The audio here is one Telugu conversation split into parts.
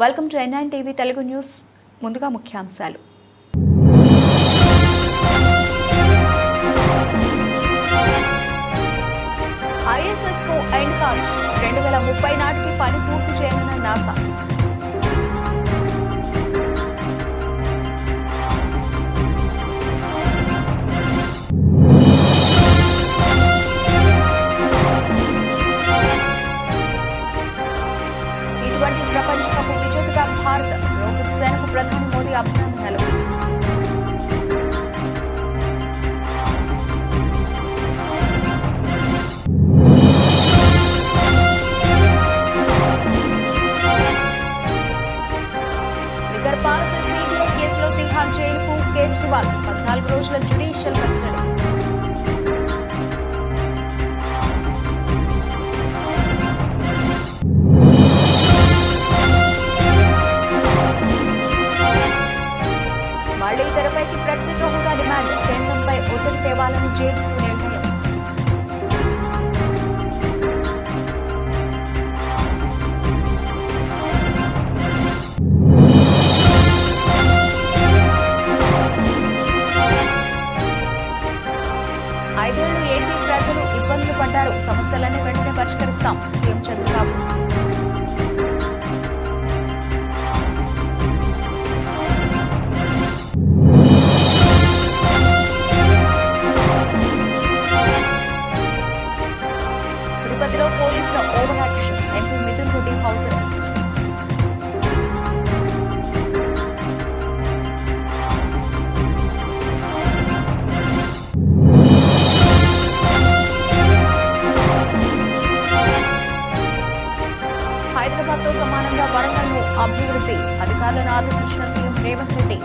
Welcome to N9 TV Telugu news. ముందుగా ముఖ్యాంశాలు. ISS కు ఎండ్ కార్డ్ 2030 నాటికి పని పూర్తి చేయనున్న నాసా. ప్రపంచ కప్ విజేతగా భారత్. రోహిత్ సేనకు ప్రధాని మోదీ అభినందనలు. లిక్కర్ పాలసీ సిబిఐ కేసులో తిహార్ జైలుకు కేజ్రీవాల్. 14 రోజుల జ్యుడిషియల్ కస్టడీ. మళ్లీ తెరపైకి ప్రత్యేక హోదా డిమాండ్. కేంద్రంపై ఒత్తిడి తేవాలని జేడీయూ నిర్ణయం. ఐదేళ్లు ఏపీ ప్రజలు ఇబ్బందులు పడ్డారు. సమస్యలన్నీ వెంటనే పరిష్కరిస్తాం సీఎం చంద్రబాబు. తిరుపతిలో పోలీసుల over action. MP Mithun Reddy house arrest. Hyderabad తో సమానంగా వరంగల్ను అభివృద్ధి. అధికారులను ఆదేశించిన సీఎం రేవంత్ రెడ్డి.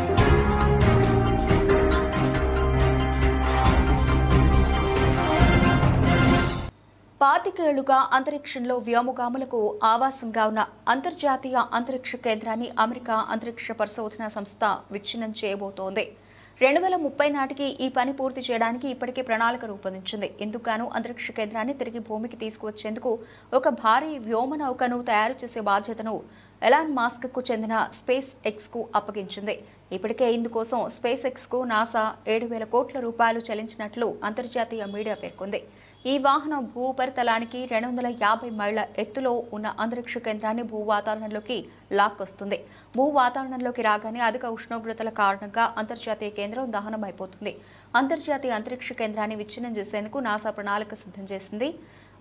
పాతికేళ్లుగా అంతరిక్షంలో వ్యోమగాములకు ఆవాసంగా ఉన్న అంతర్జాతీయ అంతరిక్ష కేంద్రాన్ని అమెరికా అంతరిక్ష పరిశోధన సంస్థ విచ్ఛిన్నం చేయబోతోంది. 2030 నాటికి ఈ పని పూర్తి చేయడానికి ఇప్పటికే ప్రణాళిక రూపొందించింది. ఇందుకుగాను అంతరిక్ష కేంద్రాన్ని తిరిగి భూమికి తీసుకువచ్చేందుకు ఒక భారీ వ్యోమనౌకను తయారు చేసే బాధ్యతను ఎలాన్ మాస్క్ కు చెందిన స్పేస్ ఎక్స్ కు అప్పగించింది. ఇప్పటికే ఇందుకోసం స్పేస్ ఎక్స్ కు నాసా 7,000 కోట్ల రూపాయలు చెల్లించినట్లు అంతర్జాతీయ మీడియా పేర్కొంది. ఈ వాహనం భూపరితలానికి 250 మైళ్ల ఎత్తులో ఉన్న అంతరిక్ష కేంద్రాన్ని భూ వాతావరణంలోకి లాక్కొస్తుంది. భూ వాతావరణంలోకి రాగానే అధిక ఉష్ణోగ్రతల కారణంగా అంతర్జాతీయ కేంద్రం దహనం అయిపోతుంది. అంతర్జాతీయ అంతరిక్ష కేంద్రాన్ని విచ్ఛిన్నం చేసేందుకు నాసా ప్రణాళిక సిద్ధం చేసింది.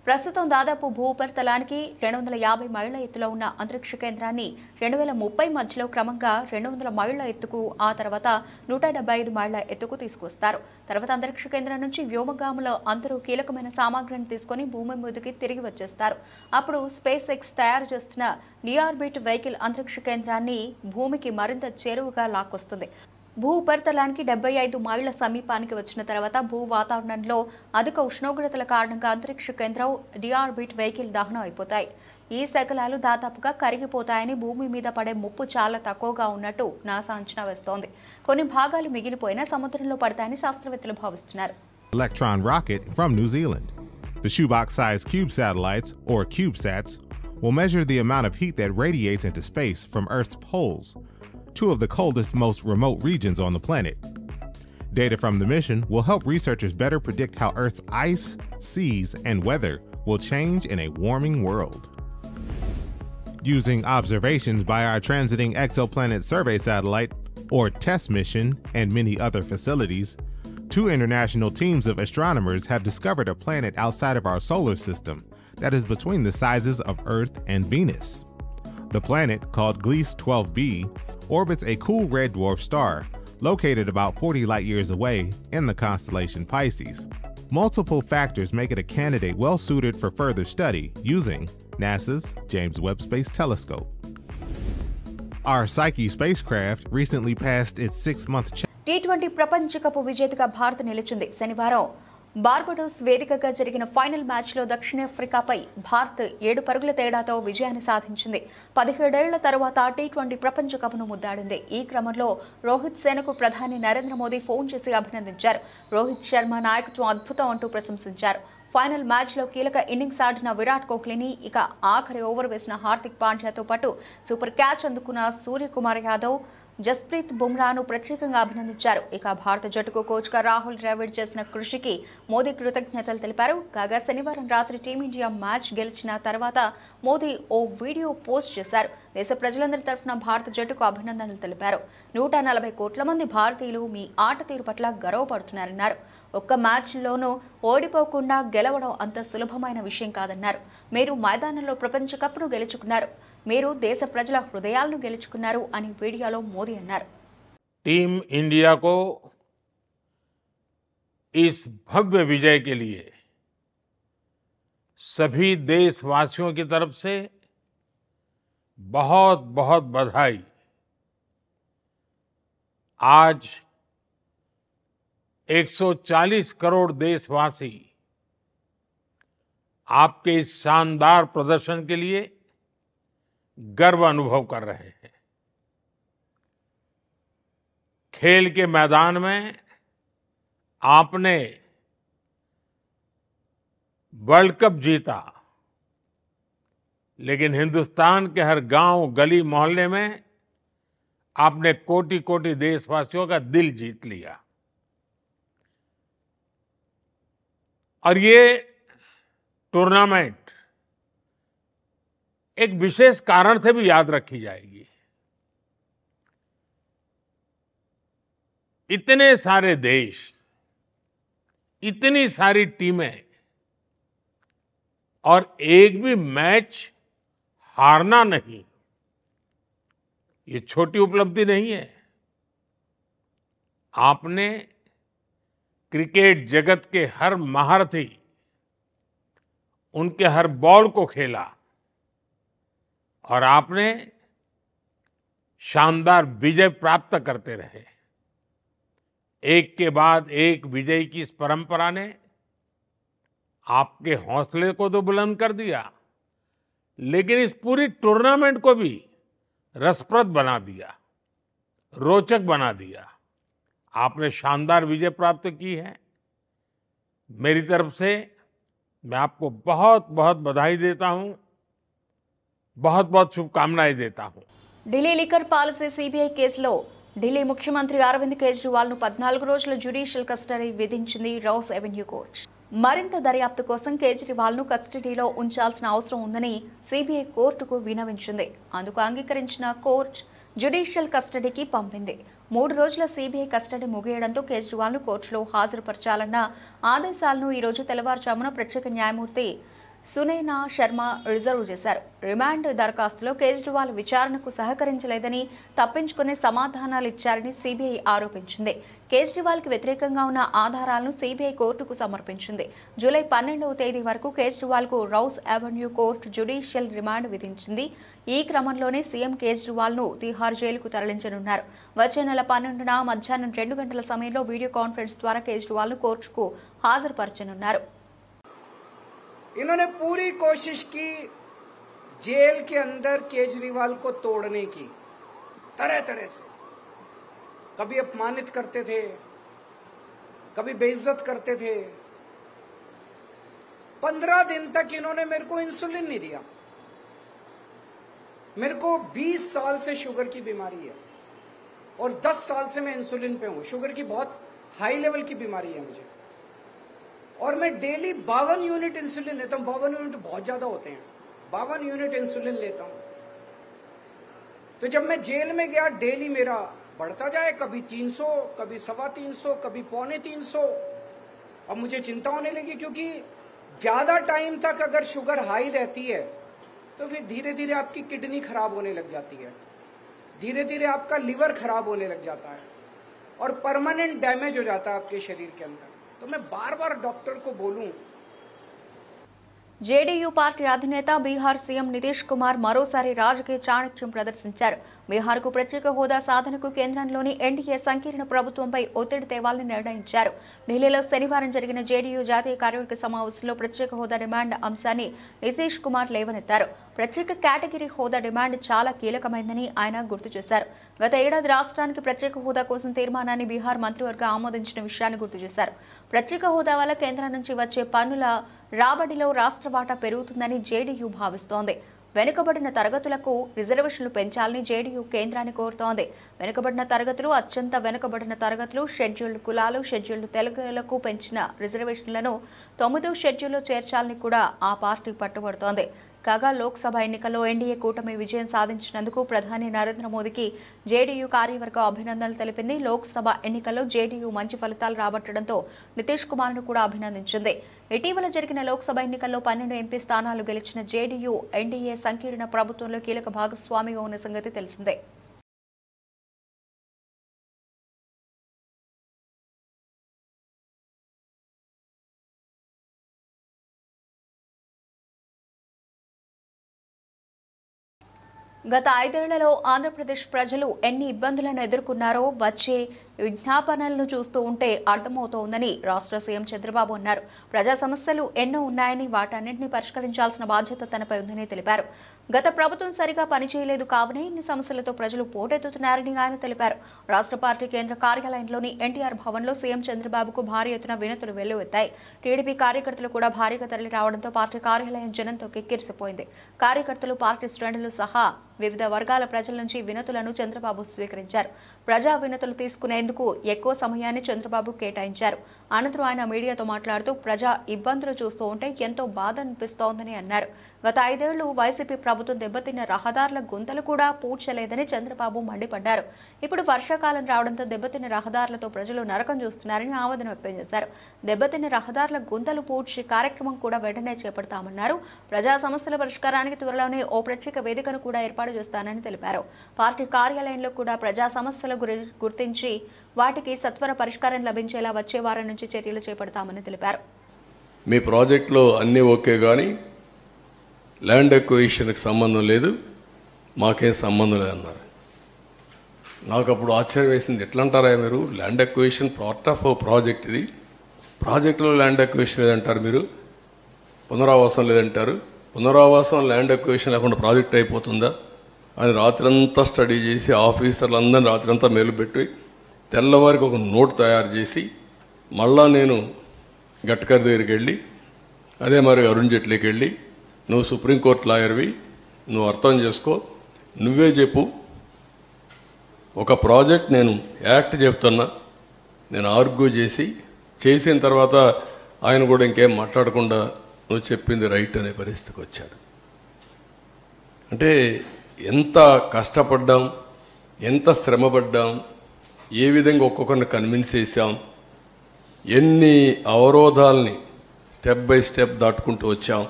ప్రస్తుతం దాదాపు భూపరితలానికి 250 మైళ్ల ఎత్తులో ఉన్న అంతరిక్ష కేంద్రాన్ని 2030 మధ్యలో క్రమంగా 200 మైళ్ల ఎత్తుకు, ఆ తర్వాత 175 మైళ్ల ఎత్తుకు తీసుకువస్తారు. తర్వాత అంతరిక్ష కేంద్రం నుంచి వ్యోమగాముల అందరూ కీలకమైన సామాగ్రిని తీసుకుని భూమి మీదకి తిరిగి వచ్చేస్తారు. అప్పుడు స్పేస్ ఎక్స్ తయారు చేస్తున్న నియార్బిట్ వెహికల్ అంతరిక్ష కేంద్రాన్ని భూమికి మరింత చేరువగా లాక్కొస్తుంది. భూ ఉపరితలానికి 75 మైళ్ల సమీపానికి వచ్చిన తర్వాత భూ వాతావరణంలో అధిక ఉష్ణోగ్రతల కారణంగా అంతరిక్ష కేంద్రం డిఆర్బిట్ వెహికల్ దహనం అయిపోతాయి. ఈ శకలాలు దాదాపుగా కరిగిపోతాయని, భూమి మీద పడే ముప్పు చాలా తక్కువగా ఉన్నట్టు నాసా అంచనా వేస్తోంది. కొన్ని భాగాలు మిగిలిపోయినా సముద్రంలో పడతాయని శాస్త్రవేత్తలు భావిస్తున్నారు. Electron rocket from New Zealand. The shoebox-sized cube satellites, or CubeSats, will measure the amount of heat that radiates into space from Earth's poles, two of the coldest, most remote regions on the planet. Data from the mission will help researchers better predict how Earth's ice, seas, and weather will change in a warming world. Using observations by our Transiting Exoplanet Survey Satellite, or TESS mission, and many other facilities, 2 international teams of astronomers have discovered a planet outside of our solar system that is between the sizes of Earth and Venus. The planet, called Gliese 12b, orbits a cool red dwarf star located about 40 light years away in the constellation Pisces. Multiple factors make it a candidate well suited for further study using NASA's James Webb Space Telescope. Our Psyche spacecraft recently passed its 6-month T20 ప్రపంచ కప్ విజేతగా భారత్ నిలిచింది. శనివారం బార్బడోస్ వేదికగా జరిగిన ఫైనల్ మ్యాచ్లో దక్షిణాఫ్రికాపై భారత్ 7 పరుగుల తేడాతో విజయాన్ని సాధించింది. 17 ఏళ్ల తర్వాత T20 ప్రపంచ కప్ను ముద్దాడింది. ఈ క్రమంలో రోహిత్ సేనకు ప్రధాని నరేంద్ర మోదీ ఫోన్ చేసి అభినందించారు. రోహిత్ శర్మ నాయకత్వం అద్భుతం అంటూ ప్రశంసించారు. ఫైనల్ మ్యాచ్లో కీలక ఇన్నింగ్స్ ఆడిన విరాట్ కోహ్లీని, ఇక ఆఖరి ఓవర్ వేసిన హార్దిక్ పాండ్యాతో పాటు సూపర్ క్యాచ్ అందుకున్న సూర్యకుమార్ యాదవ్, జస్ప్రీత్ బుమ్రాను ప్రత్యేకంగా అభినందించారు. ఇక భారత జట్టుకు కోచ్గా రాహుల్ ద్రావిడ్ చేసిన కృషికి మోదీ కృతజ్ఞతలు తెలిపారు. కాగా శనివారం రాత్రి టీమిండియా మ్యాచ్ గెలిచిన తర్వాత మోదీ ఓ వీడియో పోస్ట్ చేశారు. దేశ ప్రజలందరి తరఫున భారత జట్టుకు అభినందనలు తెలిపారు. 140 కోట్ల మంది భారతీయులు మీ ఆట తీరు పట్ల గర్వపడుతున్నారన్నారు. ఒక్క మ్యాచ్లోనూ ఓడిపోకుండా గెలవడం అంత సులభమైన విషయం కాదన్నారు. మీరు మైదానంలో ప్రపంచ కప్ను గెలుచుకున్నారు, మీరు దేశ ప్రజల హృదయాలను గెలుచుకున్నారు అని వీడియోలో మోదీ అన్నారు. टीम इंडिया को इस भव्य विजय के लिए सभी देशवासियों की तरफ से बहुत बहुत बधाई। आज 140 करोड़ देशवासी आपके इस शानदार प्रदर्शन के लिए गर्व अनुभव कर रहे हैं। खेल के मैदान में आपने वर्ल्ड कप जीता, लेकिन हिंदुस्तान के हर गांव, गली, मोहल्ले में आपने कोटि कोटि देशवासियों का दिल जीत लिया। और ये टूर्नामेंट एक विशेष कारण से भी याद रखी जाएगी। इतने सारे देश, इतनी सारी टीमें और एक भी मैच हारना नहीं, ये छोटी उपलब्धि नहीं है। आपने क्रिकेट जगत के हर महारथी, उनके हर बॉल को खेला और आपने शानदार विजय प्राप्त करते रहे। एक के बाद एक विजय की इस परंपरा ने आपके हौसले को तो बुलंद कर दिया, लेकिन इस पूरी टूर्नामेंट को भी रसप्रद बना दिया, रोचक बना दिया। आपने शानदार विजय प्राप्त की है। मेरी तरफ से मैं आपको बहुत बहुत बधाई देता हूं, बहुत बहुत शुभकामनाएं देता हूं। ఢిల్లీ లిక్కర్ పాలసీ సిబిఐ కేసులో ఢిల్లీ ముఖ్యమంత్రి అరవింద్ కేజ్రీవాల్ ను 14 రోజుల జ్యుడిషియల్ కస్టడీ విధించింది రౌస్ ఎవెన్యూ కోర్టు. మరింత దర్యాప్తు కోసం కేజ్రీవాల్ ను కస్టడీలో ఉంచాల్సిన అవసరం ఉందని సిబిఐ కోర్టుకు విన్నవించింది. అందుకు అంగీకరించిన కోర్టు జ్యుడిషియల్ కస్టడీకి పంపింది. 3 రోజుల సిబిఐ కస్టడీ ముగియడంతో కేజ్రీవాల్ ను కోర్టులో హాజరుపరచాలన్న ఆదేశాలను ఈ రోజు తెల్లవారుజామున ప్రత్యేక న్యాయమూర్తి సునైనా శర్మ రిజర్వ్ చేశారు. రిమాండ్ దరఖాస్తులో కేజ్రీవాల్ విచారణకు సహకరించలేదని, తప్పించుకునే సమాధానాలు ఇచ్చారని సిబిఐ ఆరోపించింది. కేజ్రీవాల్కి వ్యతిరేకంగా ఉన్న ఆధారాలను సిబిఐ కోర్టుకు సమర్పించింది. జూలై 12వ తేదీ వరకు కేజ్రీవాల్కు Rouse Avenue court judicial remand విధించింది. ఈ క్రమంలోనే సీఎం కేజ్రీవాల్ను తిహార్ జైలుకు తరలించనున్నారు. వచ్చే నెల 12న మధ్యాహ్నం 2 గంటల సమయంలో వీడియో కాన్ఫరెన్స్ ద్వారా కేజ్రీవాల్ను కోర్టుకు హాజరుపరచనున్నారు. इन्होंने पूरी कोशिश की जेल के अंदर केजरीवाल को तोड़ने की, तरह तरह से। कभी अपमानित करते थे, कभी बेइज्जत करते थे। 15 दिन तक इन्होंने मेरे को इंसुलिन नहीं दिया। मेरे को 20 साल से शुगर की बीमारी है और 10 साल से मैं इंसुलिन पे हूं। शुगर की बहुत हाई लेवल की बीमारी है मुझे, और मैं डेली 52 यूनिट इंसुलिन लेता हूं। 52 यूनिट बहुत ज्यादा होते हैं। 52 यूनिट इंसुलिन लेता हूं। तो जब मैं जेल में गया, डेली मेरा बढ़ता जाए, कभी 300, कभी 325, कभी 350। अब मुझे चिंता होने लगी, क्योंकि ज्यादा टाइम तक अगर शुगर हाई रहती है तो फिर धीरे धीरे आपकी किडनी खराब होने लग जाती है, धीरे धीरे आपका लिवर खराब होने लग जाता है और परमानेंट डैमेज हो जाता है आपके शरीर के अंदर। तो मैं बार बार डॉक्टर को बोलूं। జేడీయూ పార్టీ అధినేత బీహార్ సీఎం నితీష్ కుమార్ మరోసారి రాజకీయ చాణక్యం ప్రదర్శించారు. బీహార్కు ప్రత్యేక హోదా సాధనకు కేంద్రంలోని ఎన్డీఏ సంకీర్ణ ప్రభుత్వంపై ఒత్తిడి తేవాలని నిర్ణయించారు. ఢిల్లీలో శనివారం జరిగిన జేడీయూ జాతీయ కార్యవర్గ సమావేశంలో ప్రత్యేక హోదా డిమాండ్ అంశాన్ని నితీష్ కుమార్ లేవనెత్తారు. ప్రత్యేక కేటగిరీ హోదా డిమాండ్ చాలా కీలకమైందని ఆయన గుర్తు చేశారు. గత ఏడాది రాష్ట్రానికి ప్రత్యేక హోదా కోసం తీర్మానాన్ని బీహార్ మంత్రివర్గం ఆమోదించిన విషయాన్ని గుర్తు చేశారు. ప్రత్యేక హోదా వల్ల కేంద్రం నుంచి వచ్చే పన్నుల రాబడిలో రాష్ట్ర వాటా పెరుగుతుందని జేడీయూ భావిస్తోంది. వెనుకబడిన తరగతులకు రిజర్వేషన్లు పెంచాలని జేడీయూ కేంద్రాన్ని కోరుతోంది. వెనుకబడిన తరగతులు, అత్యంత వెనుకబడిన తరగతులు, షెడ్యూల్డ్ కులాలు, షెడ్యూల్డ్ తెగలకు పెంచిన రిజర్వేషన్లను 9వ షెడ్యూల్లో చేర్చాలని కూడా ఆ పార్టీ పట్టుబడుతోంది. కాగా లోక్సభ ఎన్నికల్లో ఎన్డీఏ కూటమి విజయం సాధించినందుకు ప్రధాని నరేంద్ర మోదీకి జేడీయూ కార్యవర్గం అభినందనలు తెలిపింది. లోక్సభ ఎన్నికల్లో జేడీయూ మంచి ఫలితాలు రాబట్టడంతో నితీష్ కుమార్ను కూడా అభినందించింది. ఇటీవల జరిగిన లోక్సభ ఎన్నికల్లో 12 ఎంపీ స్థానాలు గెలిచిన జేడీయూ ఎన్డీఏ సంకీర్ణ ప్రభుత్వంలో కీలక భాగస్వామిగా ఉన్న సంగతి తెలిసిందే. గత 5 ఏళ్లలో ఆంధ్రప్రదేశ్ ప్రజలు ఎన్ని ఇబ్బందులను ఎదుర్కొన్నారో వచ్చే విజ్ఞాపనలను చూస్తూ ఉంటే అర్థమవుతోందని రాష్ట్ర సీఎం చంద్రబాబు అన్నారు. ప్రజా సమస్యలు ఎన్నో ఉన్నాయని వాటన్నింటినీ పరిష్కరించాల్సిన బాధ్యత తనపై ఉందని తెలిపారు. గత ప్రభుత్వం సరిగా పనిచేయలేదు కావనే ఇన్ని సమస్యలతో ప్రజలు పోటెత్తుతున్నారని ఆయన తెలిపారు. రాష్ట్ర పార్టీ కేంద్ర కార్యాలయంలోని ఎన్టీఆర్ భవన్లో సీఎం చంద్రబాబుకు భారీ ఎత్తున వినతులు వెల్లువెత్తాయి. టీడీపీ కార్యకర్తలు కూడా భారీగా తరలి రావడంతో పార్టీ కార్యాలయం జనంతో కిక్కిరిసిపోయింది. కార్యకర్తలు, పార్టీ శ్రేణులు సహా వివిధ వర్గాల ప్రజల నుంచి వినతులను చంద్రబాబు స్వీకరించారు. ప్రజా వినతులు తీసుకునేందుకు ఎక్కువ సమయాన్ని చంద్రబాబు కేటాయించారు. అనంతరం ఆయన మీడియాతో మాట్లాడుతూ ప్రజా ఇబ్బందులు చూస్తూ ఉంటే ఎంతో బాధ అనిపిస్తోందని అన్నారు. గత 5 ఏళ్లు వైసీపీ ప్రభుత్వం దెబ్బతిన్న రహదారుల గుంతలు కూడా పూడ్చలేదని చంద్రబాబు మండిపడ్డారు. ఇప్పుడు వర్షాకాలం రావడంతో దెబ్బతిన్న రహదారులతో ప్రజలు నరకం చూస్తున్నారని ఆవేదన వ్యక్తం చేశారు. దెబ్బతిన్న రహదారుల గుంతలు పూడ్చే కార్యక్రమం కూడా వెంటనే చేపడతామన్నారు. ప్రజా సమస్యల పరిష్కారానికి త్వరలోనే ఓ ప్రత్యేక వేదికను కూడా ఏర్పాటు చేస్తానని తెలిపారు. పార్టీ కార్యాలయంలో కూడా ప్రజా సమస్యల గుర్తించి వాటికి సత్వర పరిష్కారం లభించేలా వచ్చే వారం నుంచి చర్యలు చేపడతామని తెలిపారు. మీ ప్రాజెక్టులో అన్నీ ఓకే కానీ ల్యాండ్ ఎక్విజిషన్కి సంబంధం లేదు, మాకేం సంబంధం లేదన్నారు. నాకు అప్పుడు ఆశ్చర్యం వేసింది. ఎట్లా అంటారా మీరు? Land acquisition part of project, ఇది ప్రాజెక్టులో ల్యాండ్ ఎక్విజిషన్ లేదంటారు, మీరు పునరావాసం లేదంటారు. పునరావాసం ల్యాండ్ ఎక్విజిషన్ లేకుండా ప్రాజెక్ట్ అయిపోతుందా అని రాత్రంతా స్టడీ చేసి ఆఫీసర్లందరినీ రాత్రంతా మేలుపెట్టి తెల్లవారికి ఒక నోట్ తయారు చేసి మళ్ళా నేను గడ్కరీ దగ్గరికి వెళ్ళి అదే మరి అరుణ్ జైట్లీకి వెళ్ళి, నువ్వు సుప్రీంకోర్టు లాయర్వి, నువ్వు అర్థం చేసుకో, నువ్వే చెప్పు, ఒక ప్రాజెక్ట్ నేను యాక్ట్ చెప్తున్నా, నేను ఆర్గ్యూ చేసిన తర్వాత ఆయన కూడా ఇంకేం మాట్లాడకుండా నువ్వు చెప్పింది రైట్ అనే పరిస్థితికి వచ్చాడు. అంటే ఎంత కష్టపడ్డాం, ఎంత శ్రమపడ్డాం, ఏ విధంగా ఒక్కొక్కరిని కన్విన్స్ చేశాం, ఎన్ని అవరోధాలని స్టెప్ బై స్టెప్ దాటుకుంటూ వచ్చాం,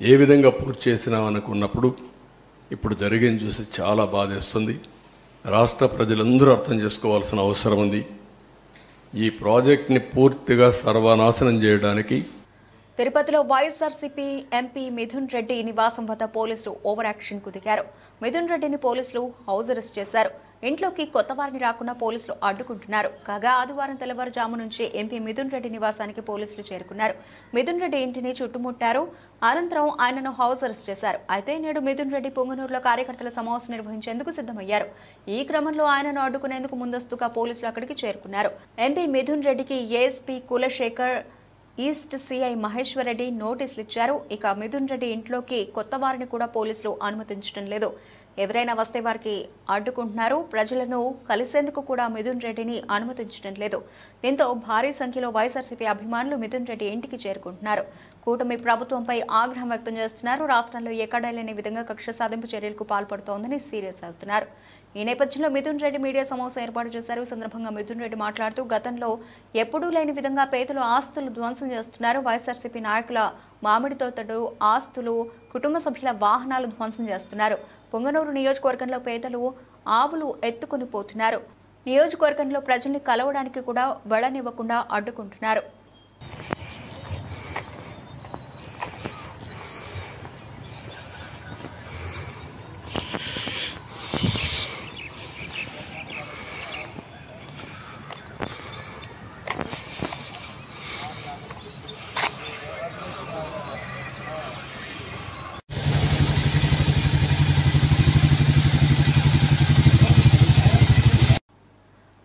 ఏ విధంగా పూర్తి చేసినాం అనుకున్నప్పుడు ఇప్పుడు జరిగింది చూసి చాలా బాధేస్తుంది. రాష్ట్ర ప్రజలందరూ అర్థం చేసుకోవాల్సిన అవసరం ఉంది. ఈ ప్రాజెక్ట్ని పూర్తిగా సర్వనాశనం చేయడానికి తిరుపతిలో వైఎస్ఆర్సీపీ ఎంపీ మిథున్ రెడ్డి నివాసం వద్ద పోలీసులు ఓవర్ యాక్షన్కు దిగారు. మిథున్ రెడ్డిని పోలీసులు హౌస్ అరెస్ట్ చేశారు. ఇంట్లోకి కొత్త వారిని రాకుండా పోలీసులు అడ్డుకుంటున్నారు. కాగా ఆదివారం తెల్లవారుజాము నుంచి ఎంపీ మిథున్ రెడ్డి నివాసానికి పోలీసులు చేరుకున్నారు. మిథున్ రెడ్డి ఇంటిని చుట్టుముట్టారు. అనంతరం ఆయనను హౌస్ అరెస్ట్ చేశారు. అయితే నేడు మిథున్ రెడ్డి పొంగనూరులో కార్యకర్తల సమావేశం నిర్వహించేందుకు సిద్ధమయ్యారు. ఈ క్రమంలో ఆయనను అడ్డుకునేందుకు ముందస్తుగా పోలీసులు అక్కడికి చేరుకున్నారు. ఎంపీ మిథున్ రెడ్డికి ASP Kulasekhar, east CI Maheshwar Reddy నోటీసులు ఇచ్చారు. ఇక మిథున్ రెడ్డి ఇంట్లోకి కొత్త వారిని కూడా పోలీసులు అనుమతించడం లేదు. ఎవరైనా వస్తే వారికి అడ్డుకుంటున్నారు. ప్రజలను కలిసేందుకు కూడా మిథున్ రెడ్డిని అనుమతించడం లేదు. దీంతో భారీ సంఖ్యలో వైఎస్ఆర్సీపీ అభిమానులు మిథున్ రెడ్డి ఇంటికి చేరుకుంటున్నారు. కూటమి ప్రభుత్వంపై ఆగ్రహం వ్యక్తం చేస్తున్నారు. రాష్ట్రంలో ఎక్కడా లేని విధంగా కక్ష సాధింపు చర్యలకు పాల్పడుతోందని సీరియస్ అవుతున్నారు. ఈ నేపథ్యంలో మిథున్ రెడ్డి మీడియా సమావేశం ఏర్పాటు చేశారు. ఈ సందర్భంగా మిథున్ రెడ్డి మాట్లాడుతూ గతంలో ఎప్పుడూ లేని విధంగా పేదలు ఆస్తులు ధ్వంసం చేస్తున్నారు. వైఎస్ఆర్సీపీ నాయకుల మామిడి తోటలు, ఆస్తులు, కుటుంబ సభ్యుల వాహనాలు ధ్వంసం చేస్తున్నారు. పొంగనూరు నియోజకవర్గంలో పేదలు ఆవులు ఎత్తుకుని పోతున్నారు. నియోజకవర్గంలో ప్రజల్ని కలవడానికి కూడా వెళ్ళనివ్వకుండా అడ్డుకుంటున్నారు.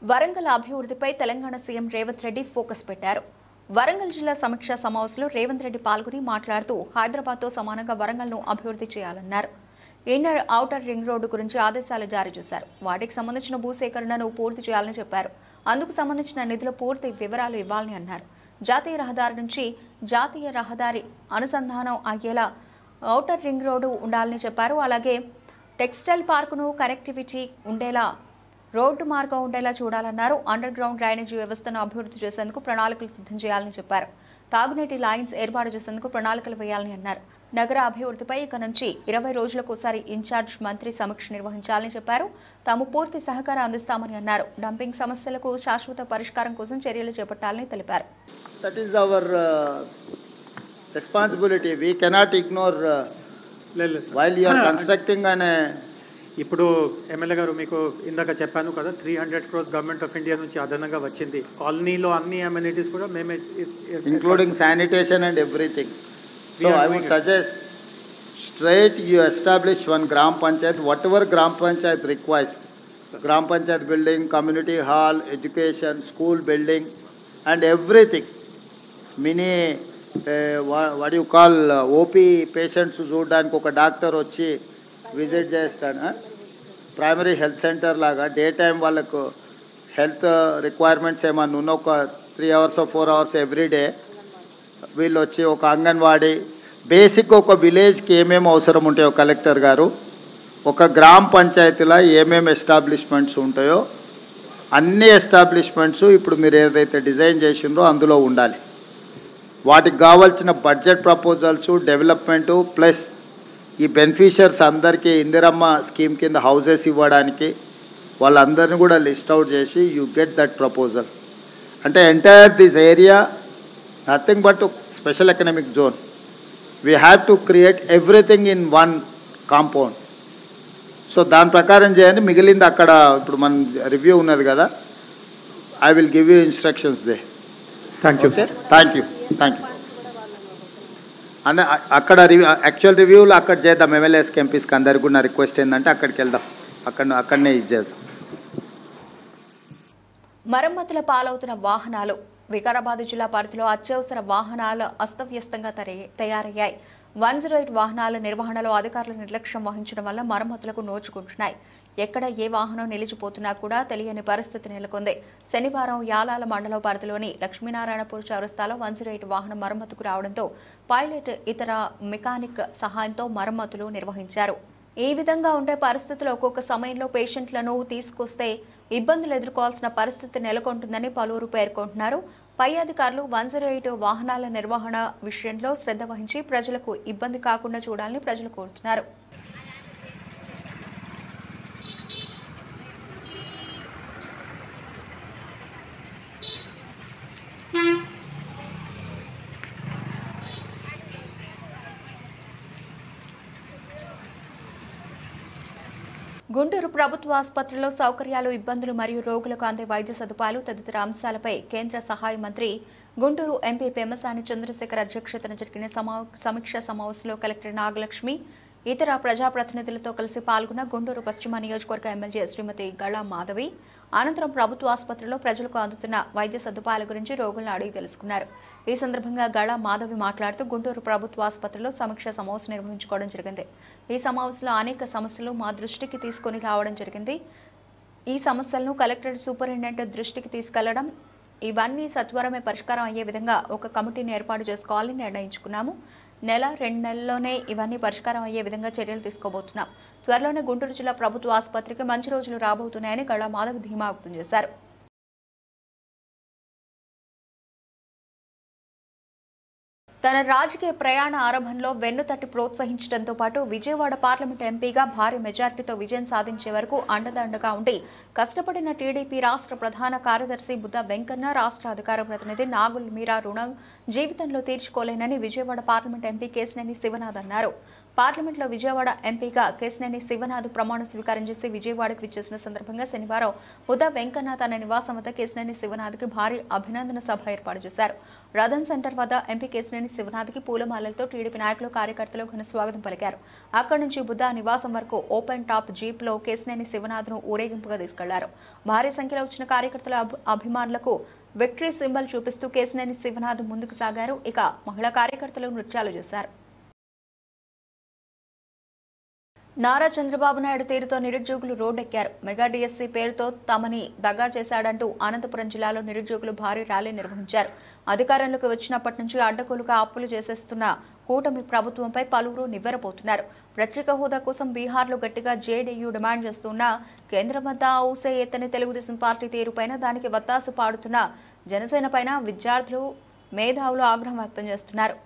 వరంగల్ అభివృద్ధిపై తెలంగాణ సీఎం రేవంత్ రెడ్డి ఫోకస్ పెట్టారు. వరంగల్ జిల్లా సమీక్షా సమావేశంలో రేవంత్ రెడ్డి పాల్గొని మాట్లాడుతూ హైదరాబాద్తో సమానంగా వరంగల్ను అభివృద్ధి చేయాలన్నారు. ఇన్నర్ ఔటర్ రింగ్ రోడ్డు గురించి ఆదేశాలు జారీ చేశారు. వాటికి సంబంధించిన భూసేకరణను పూర్తి చేయాలని చెప్పారు. అందుకు సంబంధించిన నిధుల పూర్తి వివరాలు ఇవ్వాలని అన్నారు. జాతీయ రహదారి నుంచి జాతీయ రహదారి అనుసంధానం అయ్యేలా ఔటర్ రింగ్ రోడ్డు ఉండాలని చెప్పారు. అలాగే టెక్స్టైల్ పార్కును కనెక్టివిటీ ఉండేలా రోడ్డు మార్గం ఉండేలా చూడాలన్నారు. అండర్ గ్రౌండ్ డ్రైనేజీ వ్యవస్థను అభివృద్ధి చేసేందుకు ప్రణాళికలు సిద్ధం చేయాలని చెప్పారు. తాగునీటి లైన్స్ ఏర్పాటు చేసేందుకు ప్రణాళికలు వేయాలని అన్నారు. నగర అభివృద్ధిపై ఇక నుంచి 20 రోజులకోసారి ఇన్ఛార్జ్ మంత్రి సమీక్ష నిర్వహించాలని చెప్పారు. తాము పూర్తి సహకారం అందిస్తామని అన్నారు. డంపింగ్ సమస్యలకు శాశ్వత పరిష్కారం కోసం చర్యలు చేపట్టాలని తెలిపారు. That is our responsibility. We cannot ignore while you are constructing an ఇప్పుడు ఎమ్మెల్యే గారు మీకు ఇందాక చెప్పాను కదా 300 crores గవర్నమెంట్ ఆఫ్ ఇండియా నుంచి అదనంగా వచ్చింది. కాలనీలో అన్ని అమ్యూనిటీస్ కూడా మేమే including sanitation and everything. So I would suggest straight you establish one gram panchayat, whatever gram panchayat requires. Gram panchayat building, community hall, education, school building and everything. Mini what do you call OP patients చూడడానికి ఒక డాక్టర్ వచ్చి విజిట్ చేస్తాను. ప్రైమరీ హెల్త్ సెంటర్ లాగా డే టైం వాళ్ళకు హెల్త్ రిక్వైర్మెంట్స్ ఏమన్నా ఉన్న ఒక 3 hours or 4 hours ఎవ్రీడే వీళ్ళు వచ్చి ఒక అంగన్వాడీ బేసిక్ ఒక విలేజ్కి ఏమేమి అవసరం ఉంటాయో కలెక్టర్ గారు ఒక గ్రామ పంచాయతీలో ఏమేమి ఎస్టాబ్లిష్మెంట్స్ ఉంటాయో అన్ని ఎస్టాబ్లిష్మెంట్స్ ఇప్పుడు మీరు ఏదైతే డిజైన్ చేసిండ్రో అందులో ఉండాలి. వాటికి కావాల్సిన బడ్జెట్ ప్రపోజల్స్ డెవలప్మెంటు ప్లస్ ఈ బెనిఫిషియర్స్ అందరికీ ఇందిరమ్మ స్కీమ్ కింద హౌసెస్ ఇవ్వడానికి వాళ్ళందరినీ కూడా లిస్ట్ అవుట్ చేసి యూ గెట్ దట్ ప్రపోజల్. అంటే entire this area nothing but special economic zone. We have to create everything in one compound. So దాని ప్రకారం చేయండి. మిగిలింది అక్కడ ఇప్పుడు మన రివ్యూ ఉన్నది కదా, I will give you instructions they. Thank you sir. Thank you. అన్న అక్కడ యాక్చువల్ రివ్యూలో అక్కడ చేద్దాం. ఎమ్మెల్యేస్కి ఎంపీస్కి అందరికి కూడా నా రిక్వెస్ట్ ఏంటంటే అక్కడికి వెళ్దాం, అక్కడనే ఇది చేద్దాం. మరమ్మతుల పాలవుతున్న వాహనాలు. వికారాబాద్ జిల్లా పరిధిలో అత్యవసర వాహనాలు అస్తవ్యస్తంగా తయారయ్యాయి. 108 వాహనాల నిర్వహణలో అధికారులు నిర్లక్ష్యం వహించడం వల్ల మరమ్మతులకు నోచుకుంటున్నాయి. ఎక్కడ ఏ వాహనం నిలిచిపోతున్నా కూడా తెలియని పరిస్థితి నెలకొంది. శనివారం యాలాల మండలం పరిధిలోని లక్ష్మీనారాయణపూర్ చౌరస్తాలో 108 వాహనం మరమ్మతుకు రావడంతో పైలట్ ఇతర మెకానిక్ సహాయంతో మరమ్మతులు నిర్వహించారు. ఈ విధంగా ఉండే పరిస్థితుల్లో ఒక్కొక్క సమయంలో పేషెంట్లను తీసుకొస్తే ఇబ్బందులు ఎదుర్కోవాల్సిన పరిస్థితి నెలకొంటుందని పలువురు పేర్కొంటున్నారు. పై అధికారులు 108 వాహనాల నిర్వహణ విషయంలో శ్రద్ధ వహించి ప్రజలకు ఇబ్బంది కాకుండా చూడాలని ప్రజలు కోరుతున్నారు. గుంటూరు ప్రభుత్వ ఆసుపత్రిలో సౌకర్యాలు, ఇబ్బందులు మరియు రోగులకు అందే వైద్య సదుపాయాలు తదితర అంశాలపై కేంద్ర సహాయ మంత్రి గుంటూరు ఎంపీ పెమ్మసాని చంద్రశేఖర్ అధ్యక్షతన జరిగిన సమీక్షా సమావేశంలో కలెక్టర్ నాగలక్ష్మి ఇతర ప్రజాప్రతినిధులతో కలిసి పాల్గొన్న గుంటూరు పశ్చిమ నియోజకవర్గ ఎమ్మెల్యే శ్రీమతి గళా మాధవి అనంతరం ప్రభుత్వ ఆసుపత్రిలో ప్రజలకు అందుతున్న వైద్య సదుపాయాల గురించి రోగులను అడిగి తెలుసుకున్నారు. ఈ సందర్భంగా గళా మాధవి మాట్లాడుతూ గుంటూరు ప్రభుత్వ ఆసుపత్రిలో సమీక్షా సమావేశం నిర్వహించుకోవడం జరిగింది. ఈ సమావేశంలో అనేక సమస్యలు మా దృష్టికి తీసుకుని రావడం జరిగింది. ఈ సమస్యలను కలెక్టర్ సూపరింటెండెంట్ దృష్టికి తీసుకెళ్లడం, ఇవన్నీ సత్వరమే పరిష్కారం అయ్యే విధంగా ఒక కమిటీని ఏర్పాటు చేసుకోవాలని నిర్ణయించుకున్నాము. 1-2 నెలల్లోనే ఇవన్నీ పరిష్కారం అయ్యే విధంగా చర్యలు తీసుకోబోతున్నాం. త్వరలోనే గుంటూరు జిల్లా ప్రభుత్వ ఆసుపత్రికి మంచి రోజులు రాబోతున్నాయని గళా మాధవ్ ధీమా వ్యక్తం చేశారు. తన రాజకీయ ప్రయాణ ఆరంభంలో వెన్నుతట్టి ప్రోత్సహించడంతో పాటు విజయవాడ పార్లమెంట్ ఎంపీగా భారీ మెజార్టీతో విజయం సాధించే వరకు అండదండగా ఉండి కష్టపడిన టీడీపీ రాష్ట్ర ప్రధాన కార్యదర్శి బుద్ధ వెంకన్న, రాష్ట్ర అధికార ప్రతినిధి నాగుల్ మీరా రుణం జీవితంలో తీర్చుకోలేనని విజయవాడ పార్లమెంట్ ఎంపీ కేశినేని శివనాథ్ అన్నారు. పార్లమెంట్లో విజయవాడ ఎంపీగా కేశినేని శివనాథ్ ప్రమాణ స్వీకారం చేసి విజయవాడకు విచ్చేసిన సందర్భంగా శనివారం బుద్ధ వెంకన్న తన నివాసం వద్ద కేశినేని శివనాథ్కి భారీ అభినందన సభ ఏర్పాటు చేశారు. రథన్ సెంటర్ వద్ద ఎంపీ కేశినేని శివనాథ్కి పూలమాలలతో టీడీపీ నాయకులు కార్యకర్తలు ఘన స్వాగతం పలికారు. అక్కడి నుంచి బుద్ధ నివాసం వరకు ఓపెన్ టాప్ జీప్లో కేశినేని శివనాథ్ను ఊరేగింపుగా తీసుకెళ్లారు. భారీ సంఖ్యలో వచ్చిన కార్యకర్తల అభిమానులకు విక్టరీ సింబల్ చూపిస్తూ కేశినేని శివనాథ్ ముందుకు సాగారు. ఇక మహిళా కార్యకర్తలు నృత్యాలు చేశారు. నారా చంద్రబాబు నాయుడు తీరుతో నిరుద్యోగులు రోడ్డెక్కారు. మెగా డిఎస్సీ పేరుతో తమని దగా చేశాడంటూ అనంతపురం జిల్లాలో నిరుద్యోగులు భారీ ర్యాలీ నిర్వహించారు. అధికారంలోకి వచ్చినప్పటి నుంచి అడ్డగోలుగా అప్పులు చేసేస్తున్న కూటమి ప్రభుత్వంపై పలువురు నివ్వెరపోతున్నారు. ప్రత్యేక హోదా కోసం బీహార్లో గట్టిగా జేడీయూ డిమాండ్ చేస్తున్నా కేంద్రం వద్ద ఊసే ఎత్తని తెలుగుదేశం పార్టీ తీరుపైన దానికి వత్తాసు పాడుతున్న జనసేనపైన విద్యార్థులు మేధావులు ఆగ్రహం వ్యక్తం చేస్తున్నారు.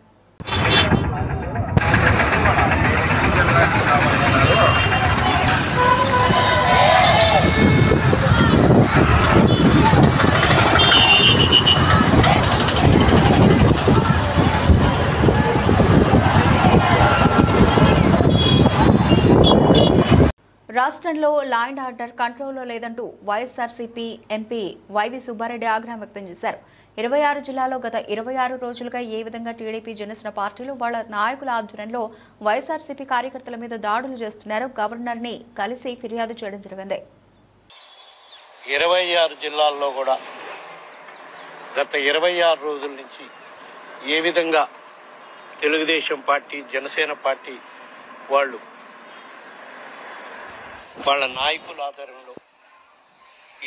రాష్ట్రంలో లా అండ్ ఆర్డర్ కంట్రోల్లో లేదంటూ వైఎస్ఆర్సీపీ ఎంపీ వైవి సుబ్బారెడ్డి ఆగ్రహం వ్యక్తం చేశారు. 26 జిల్లాల్లో గత 26 రోజులుగా ఏ విధంగా టీడీపీ జనసేన పార్టీలు వాళ్ల నాయకుల ఆధ్వర్యంలో వైఎస్ఆర్సీపీ కార్యకర్తల మీద దాడులు చేస్తున్నారో గవర్నర్ని కలిసి ఫిర్యాదు చేయడం జరిగింది. 26 జిల్లాల్లో కూడా గత 26 రోజుల నుంచి ఏ విధంగా తెలుగుదేశం పార్టీ జనసేన పార్టీ వాళ్ళు వాళ్ళ నాయకుల ఆధ్వర్యంలో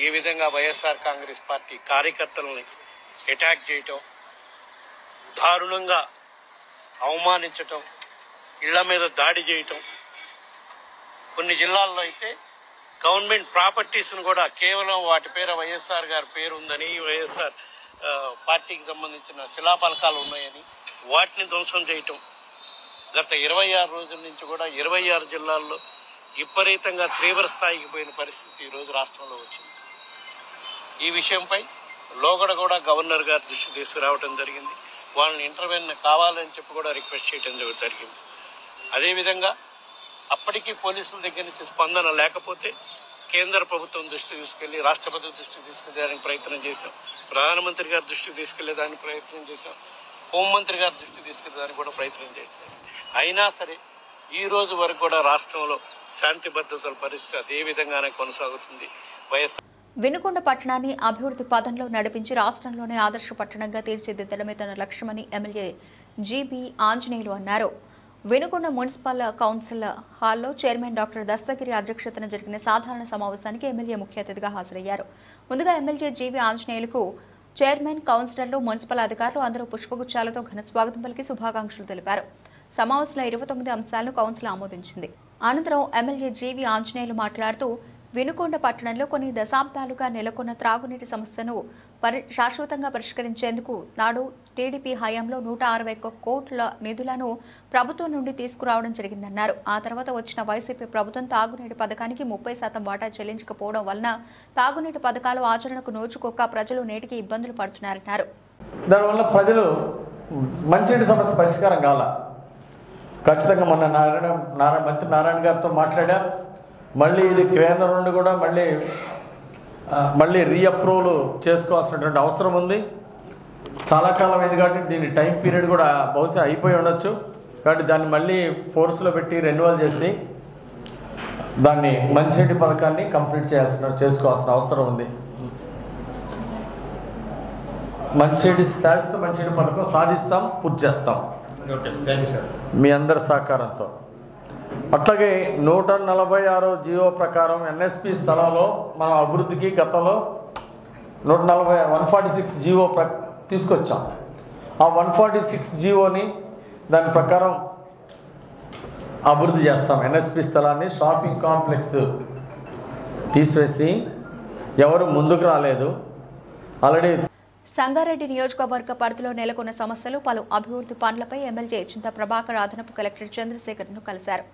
ఏ విధంగా వైఎస్ఆర్ కాంగ్రెస్ పార్టీ కార్యకర్తలని అటాక్ చేయటం, దారుణంగా అవమానించటం, ఇళ్ల మీద దాడి చేయటం, కొన్ని జిల్లాల్లో అయితే గవర్నమెంట్ ప్రాపర్టీస్ను కూడా కేవలం వాటి పేర వైఎస్ఆర్ గారి పేరు ఉందని, వైఎస్ఆర్ పార్టీకి సంబంధించిన శిలాఫలకాలు ఉన్నాయని వాటిని ధ్వంసం చేయటం గత 26 రోజుల నుంచి కూడా 26 జిల్లాల్లో విపరీతంగా తీవ్ర స్థాయికి పోయిన పరిస్థితి ఈరోజు రాష్ట్రంలో వచ్చింది. ఈ విషయంపై లోగడ కూడా గవర్నర్ గారి దృష్టి తీసుకురావడం జరిగింది. వాళ్ళని ఇంటర్వెన్ కావాలని చెప్పి కూడా రిక్వెస్ట్ చేయడం జరిగింది. అదేవిధంగా అప్పటికీ పోలీసుల దగ్గర నుంచి స్పందన లేకపోతే కేంద్ర ప్రభుత్వం దృష్టికి తీసుకెళ్లి రాష్ట్రపతి దృష్టికి తీసుకెళ్ళడానికి ప్రయత్నం చేశాం, ప్రధానమంత్రి గారి దృష్టికి తీసుకెళ్లేదానికి ప్రయత్నం చేశాం, హోంమంత్రి గారి దృష్టికి తీసుకెళ్లేదానికి కూడా ప్రయత్నం చేశాం. అయినా సరే ఈ రోజు వరకు కూడా రాష్ట్రంలో శాంతి భద్రతల పరిస్థితి అదే విధంగానే కొనసాగుతుంది. వినుకొండ పట్టణాన్ని అభివృద్ధి పథంలో నడిపించి రాష్ట్రంలోనే ఆదర్శ పట్టణంగా తీర్చిదిద్దడమే తన లక్ష్యమని ఎమ్మెల్యే జీబీ ఆంజనేయులు అన్నారు. వినుకొండ మున్సిపల్ కౌన్సిల్ హాల్లో చైర్మన్ డాక్టర్ దస్తగిరి అధ్యక్షతన జరిగిన సాధారణ సమావేశానికి ఎమ్మెల్యే ముఖ్య అతిథిగా హాజరయ్యారు. ముందుగా ఎమ్మెల్యే జీబీ ఆంజనేయులకు చైర్మన్, కౌన్సిలర్లు, మున్సిపల్ అధికారులు అందరూ పుష్పగుచ్చాలతో ఘన స్వాగతం పలికి శుభాకాంక్షలు తెలిపారు. సమావేశంలో 29 అంశాలను కౌన్సిల్ ఆమోదించింది. అనంతరం ఎమ్మెల్యే జీవీ ఆంజనేయులు మాట్లాడుతూ వినుకొండ పట్టణంలో కొన్ని దశాబ్దాలుగా నెలకొన్న త్రాగునీటి సమస్యను శాశ్వతంగా పరిష్కరించేందుకు నాడు టీడీపీ హయాంలో 161 కోట్ల నిధులను ప్రభుత్వం నుండి తీసుకురావడం జరిగిందన్నారు. ఆ తర్వాత వచ్చిన వైసీపీ ప్రభుత్వం తాగునీటి పథకానికి 30% వాటా చెల్లించకపోవడం వలన తాగునీటి పథకాలు ఆచరణకు నోచుకోక ప్రజలు నేటికి ఇబ్బందులు పడుతున్నారన్నారు. దానివల్ల ప్రజలు మంచినీటి సమస్య పరిష్కారం కాల. ఖచ్చితంగా మొన్న మంత్రి నారాయణ గారితో మాట్లాడా. మళ్ళీ ఇది కేంద్రం నుండి కూడా మళ్ళీ రీఅప్రూవల్ చేసుకోవాల్సినటువంటి అవసరం ఉంది. చాలా కాలం అయింది కాబట్టి దీని టైం పీరియడ్ కూడా బహుశా అయిపోయి ఉండొచ్చు. కాబట్టి దాన్ని మళ్ళీ ఫోర్స్లో పెట్టి రెన్యువల్ చేసి దాన్ని మంచినీటి పథకాన్ని కంప్లీట్ చేసుకోవాల్సిన అవసరం ఉంది. శాశ్వత మంచినీటి పథకం సాధిస్తాం, పూర్తి చేస్తాం. ఓకే, థ్యాంక్ యూ సార్, మీ అందరి సహకారంతో. అట్లాగే 146 జియో ప్రకారం ఎన్ఎస్పి స్థలంలో మనం అభివృద్ధికి గతంలో 146 జియో తీసుకొచ్చాం. ఆ 146 జియోని దాని ప్రకారం అభివృద్ధి చేస్తాం. ఎన్ఎస్పి స్థలాన్ని షాపింగ్ కాంప్లెక్స్ తీసివేసి ఎవరు ముందుకు రాలేదు. ఆల్రెడీ సంగారెడ్డి నియోజకవర్గ పరిధిలో నెలకొన్న సమస్యలు, పలు అభివృద్ధి పనులపై ఎమ్మెల్యే చింత ప్రభాకర్ అదనపు కలెక్టర్ చంద్రశేఖర్ను కలిశారు.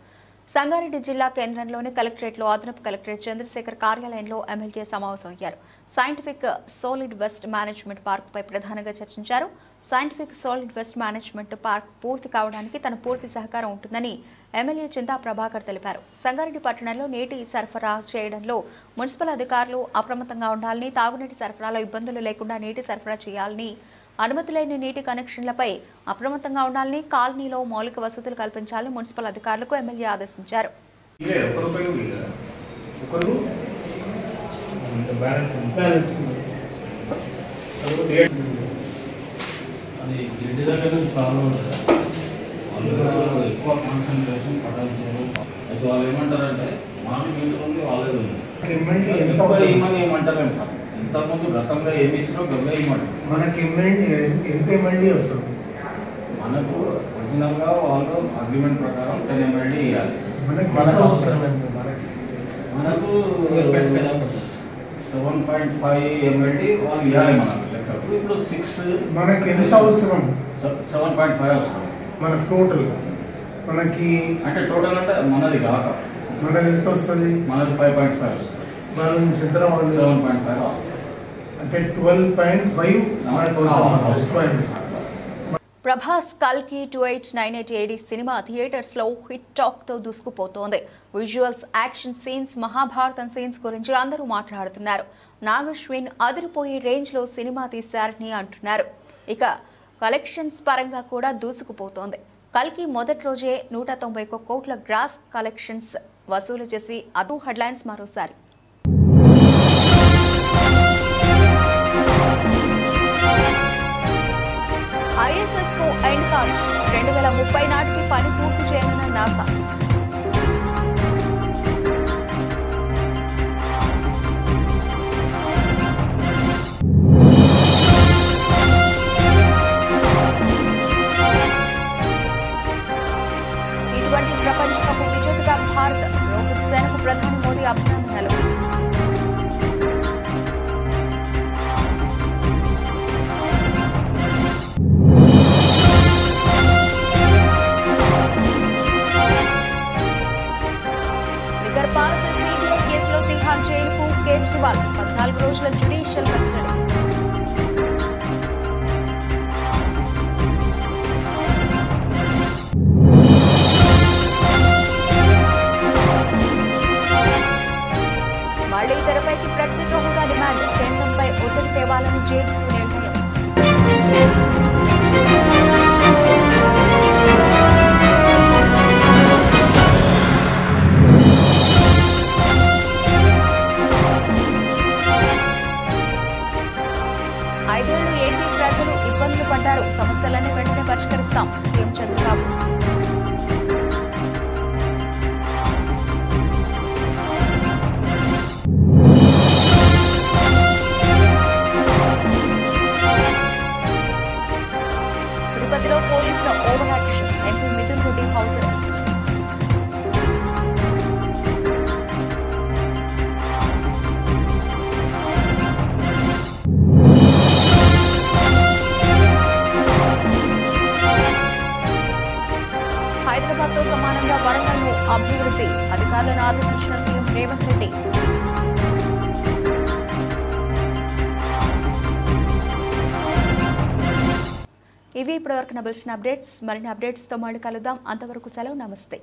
సంగారెడ్డి జిల్లా కేంద్రంలోని కలెక్టరేట్లో అదనపు కలెక్టర్ చంద్రశేఖర్ కార్యాలయంలో ఎమ్మెల్యే సమావేశమయ్యారు. సైంటిఫిక్ సాలిడ్ వేస్ట్ మేనేజ్మెంట్ పార్కుపై ప్రధానంగా చర్చించారు. Scientific solid waste management park పూర్తి కావడానికి తన పూర్తి సహకారం ఉంటుందని ఎమ్మెల్యే చింతా ప్రభాకర్ తెలిపారు. సంగారెడ్డి పట్టణంలో నీటి సరఫరా చేయడంలో మున్సిపల్ అధికారులు అప్రమత్తంగా ఉండాలని, తాగునీటి సరఫరాలో ఇబ్బందులు లేకుండా నీటి సరఫరా చేయాలని, అనుమతి లేని నీటి కనెక్షన్లపై అప్రమత్తంగా ఉండాలని, కాలనీలో మౌలిక వసతులు కల్పించాలని మున్సిపల్ అధికారులకు ఎమ్మెల్యే ఆదేశించారు. ఎక్కువ కాన్సన్ట్రేషన్ పట్టించారు. అయితే వాళ్ళు ఏమంటారంటే మాకు మీటర్ ఉంది, వాళ్ళే ఉంది ఏమంటారు సార్. ఇంతకుముందు గతంలో ఏమి ఇచ్చినా గతంలో ఇవ్వమంటారు. మనకి ఎంత ఎంఎల్డీ వస్తుంది? మనకు ఒరిజినల్గా వాళ్ళు అగ్రిమెంట్ ప్రకారం 10 ఎంఎల్డీ ఇవ్వాలి. మనకు అవసరం మనకు 7.5 ఎంఎల్డీ వాళ్ళు ఇవ్వాలి మనకు లెక్కప్పుడు. ఇప్పుడు 6 మనకి ఎంత అవసరం? 7.5 అవసరం మనకు టోటల్. మనకి అంటే టోటల్ అంటే మనది కాక మనది ఎంత వస్తుంది? మనది 5.5 వస్తుంది. మన నుంచి ఎంత రావాలి? 7.5 అంటే 12.5 మనకు అవసరం. ప్రభాస్ కల్కి 2898 AD సినిమా థియేటర్స్ లో హిట్ టాక్ తో దూసుకుపోతోంది. Visuals, action scenes, Mahabharatam scenes గురించి అందరూ మాట్లాడుతున్నారు. నాగశ్విన్ అదిరిపోయే రేంజ్ లో సినిమా తీశారని అంటున్నారు. ఇక కలెక్షన్స్ పరంగా కూడా దూసుకుపోతోంది. కల్కి మొదటి రోజే 191 కోట్ల గ్రాస్ కలెక్షన్స్ వసూలు చేసి అదో హెడ్లైన్స్ మరోసారి. ISS కు ఎండ్ కార్డ్ 2030 నాటికి పని పూర్తి చేయనున్న నాసా. T20 ప్రపంచ కప్ విజేతగా భారత్. రోహిత్ సేనకు ప్రధాని మోదీ అభినందనలు. CBI కేసులో తిహార్ జైలుకు కేజ్రీవాల్ 14 రోజుల జ్యుడిషియల్ కస్టడీ. మళ్లీ తెరపైకి ప్రత్యేక హోదా డిమాండ్. కేంద్రంపై ఒత్తిడి తేవాలని జేడీయూ నిర్ణయం. ఏపీ ప్రజలు ఇబ్బందులు పడ్డారు. సమస్యలన్నీ వెంటనే పరిష్కరిస్తాం. సీఎం చంద్రబాబు. తిరుపతిలో పోలీసుల over action. MP Mithun Reddy house arrest. హైదరాబాద్తో సమానంగా వరంగల్ను అభివృద్ధి. అధికారులను ఆదేశించిన సీఎం రేవంత్ రెడ్డి. ఇవి ఇప్పటివరకు నబిల్సిన అప్డేట్స్. మరిన్ని అప్డేట్స్తో మళ్ళీ కలుద్దాం. అంతవరకు సెలవు. నమస్తే.